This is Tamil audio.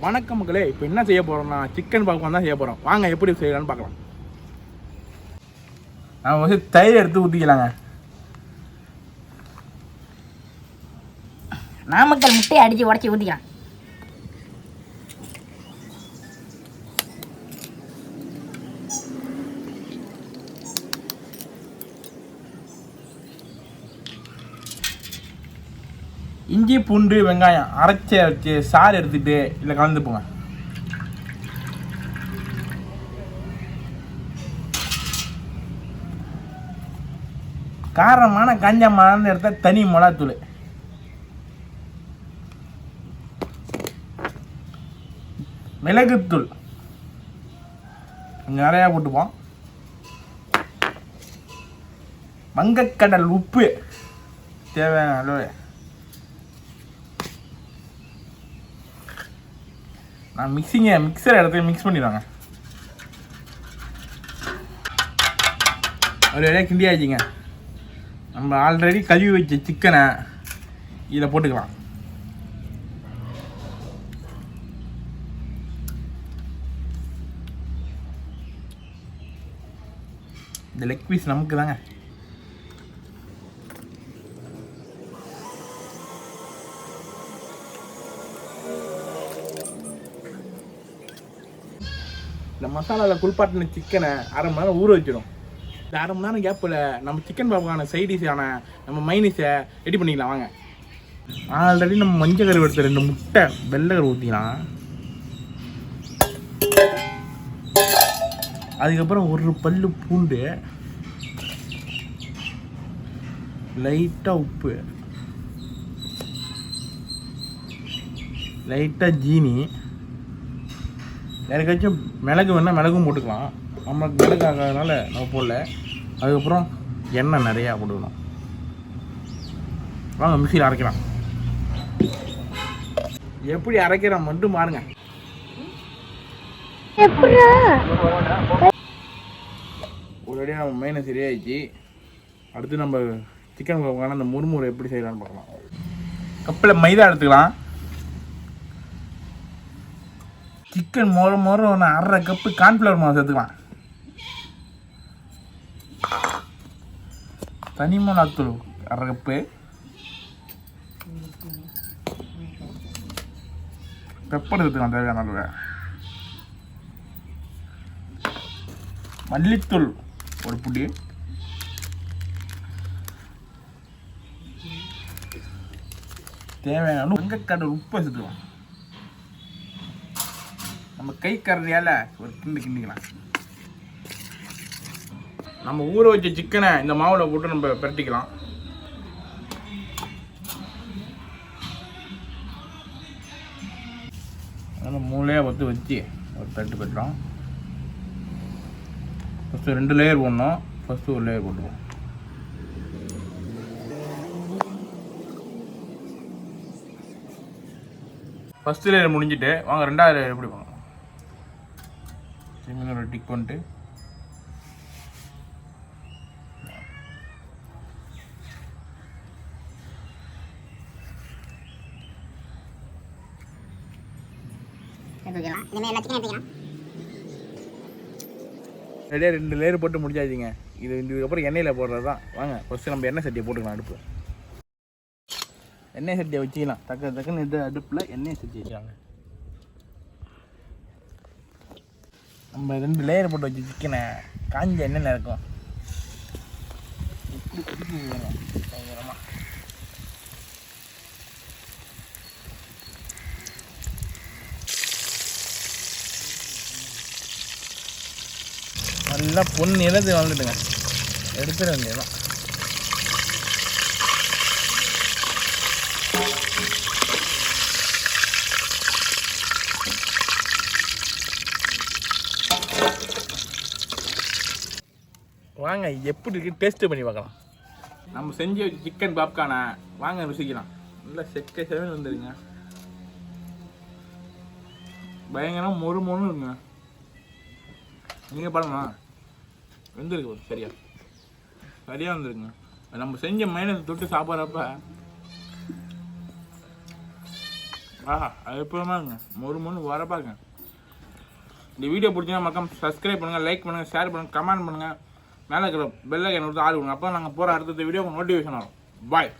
வணக்கம் மக்களே, இப்போ என்ன செய்ய போகிறோம்னா சிக்கன் பாப்கார்ன் தான் செய்ய போகிறோம். வாங்க எப்படி செய்யலான்னு பார்க்கலாம். நான் வந்து தயிர் எடுத்து ஊற்றிக்கலாங்க. நாமக்கல் முட்டையை அடித்து உடச்சி ஊற்றிக்கலாம். இஞ்சி பூண்டு வெங்காயம் அரைச்சி வச்சு சாறு எடுத்துகிட்டு இல்லை கலந்து போங்க. காரமான காஞ்ச மிளகான்னு எடுத்தால் தனி மிளகாத்தூள், மிளகுத்தூள் கொஞ்சம் நிறையா போட்டுப்போம். வங்கக்கடல் உப்பு தேவையான அளவு. நான் மிக்சர் இடத்துல மிக்ஸ் பண்ணிடுவாங்க. ஒரு இடையே கிண்டி ஆச்சுங்க. நம்ம ஆல்ரெடி கழுவி வச்ச சிக்கனை இதில் போட்டுக்கலாம். இந்த லெக் பீஸ் நமக்கு தாங்க. இந்த மசாலாவில் குளிப்பாட்டின சிக்கனை அரை மணி நேரம் ஊற வச்சிடும். இந்த அரை மணி நேரம் கேப்பில் நம்ம சிக்கன் பாப்கார்ன சைடிஷான நம்ம மைனீஸை ரெடி பண்ணிக்கலாம். வாங்க, ஆல்ரெடி நம்ம மஞ்சள் கரு எடுத்த 2 முட்டை வெள்ளை கரு ஊற்றிக்கலாம். அதுக்கப்புறம் ஒரு பல்லு பூண்டு, லைட்டாக உப்பு, லைட்டாக ஜீனி, எனக்காச்சும் மிளகு வேணால் மிளகும் போட்டுக்கலாம். நம்மளுக்கு மிளகு ஆகாதனால நம்ம போடல. அதுக்கப்புறம் எண்ணெய் நிறையா போட்டுக்கணும். வாங்க மிக்சியில் அரைக்கலாம். எப்படி அரைக்கிறோம் மட்டும் பாருங்க. ஒரேடியாக நம்ம மைனஸ் சரியாயிடுச்சு. அடுத்து நம்ம சிக்கன் குழம்புக்கான அந்த முறுமுறை எப்படி செய்யலான்னு பார்க்கலாம். கப்பில் மைதா எடுத்துக்கலாம். சிக்கன் மொறு ஒன்று 1/2 கப்பு கார்ன்ஃப்ளவர் மாவு சேர்த்துக்கலாம். தனி மிளகாத்தூள் 1/2 கப்பு, பெப்பர் எடுத்துக்கலாம் தேவையான அளவு, மல்லித்தூள் ஒரு புடி, தேவையான வங்கக்கடல் உப்பு சேர்த்துக்கலாம். நம்ம கை கரண்டியால் ஒரு கிண்டிக்கலாம். நம்ம ஊற வச்ச சிக்கனை இந்த மாவில் போட்டு நம்ம பிரட்டிக்கலாம். அதனால் மூளையாக வச்சு ஒரு பிரட்டு பெற்றோம். ஃபஸ்ட்டு 2 லேயர் போடணும். ஃபஸ்ட்டு ஒரு லேயர் போட்டுவோம். ஃபஸ்ட்டு லேயர் முடிஞ்சிட்டு வாங்க 2வது லேயர் எப்படி போகணும். சிம்மில் டிக் பண்ணிட்டு ரெடியாக 2 லேயர் போட்டு முடிஞ்சாச்சுங்க. இதுக்கப்புறம் எண்ணெயில் போடுறது தான். வாங்க ஃபஸ்ட்டு நம்ம எண்ணெய் சட்டியை போட்டுக்கலாம். அடுப்பு எண்ணெய் சட்டியை வச்சுக்கலாம். டக்குன்னு இது அடுப்பில் எண்ணெய் சட்டி வச்சுக்காங்க. நம்ம 2 லேயர் போட்டு வச்சு சிக்கனை காஞ்ச எண்ணெயில் இருக்கும். எப்படி பயங்கரமாக நல்லா பொண்ணு இழந்து வந்துட்டுங்க. எடுத்துட வேண்டியதான். வாங்க எப்படி இருக்கு டேஸ்ட்டு பண்ணி பார்க்கலாம். நம்ம செஞ்சு வச்சு சிக்கன் பாப்கார்னை வாங்க ருசிக்கலாம். நல்லா செக்க செவன் வந்துடுங்க. பயங்கரம் மொறு இருக்குங்க. நீங்கள் பாருங்க, வெந்திருக்கு சரியாக வந்துருக்குங்க. நம்ம செஞ்ச மைனஸ் தொட்டு சாப்பிட்றப்ப ஆஹா அது எப்பவுமே இருங்க மொறு வரப்பாங்க. இந்த வீடியோ பிடிச்சிங்கன்னா மறக்காம சப்ஸ்கிரைப் பண்ணுங்கள், லைக் பண்ணுங்கள், ஷேர் பண்ணுங்கள், கமெண்ட் பண்ணுங்கள், மேலே இருக்கிற பெல் ஐக்கன் கொடுத்து ஆள் கொடுங்க. அப்போ நாங்கள் போகிற அடுத்த வீடியோ நோட்டிஃபிகேஷன் வரும். பாய்.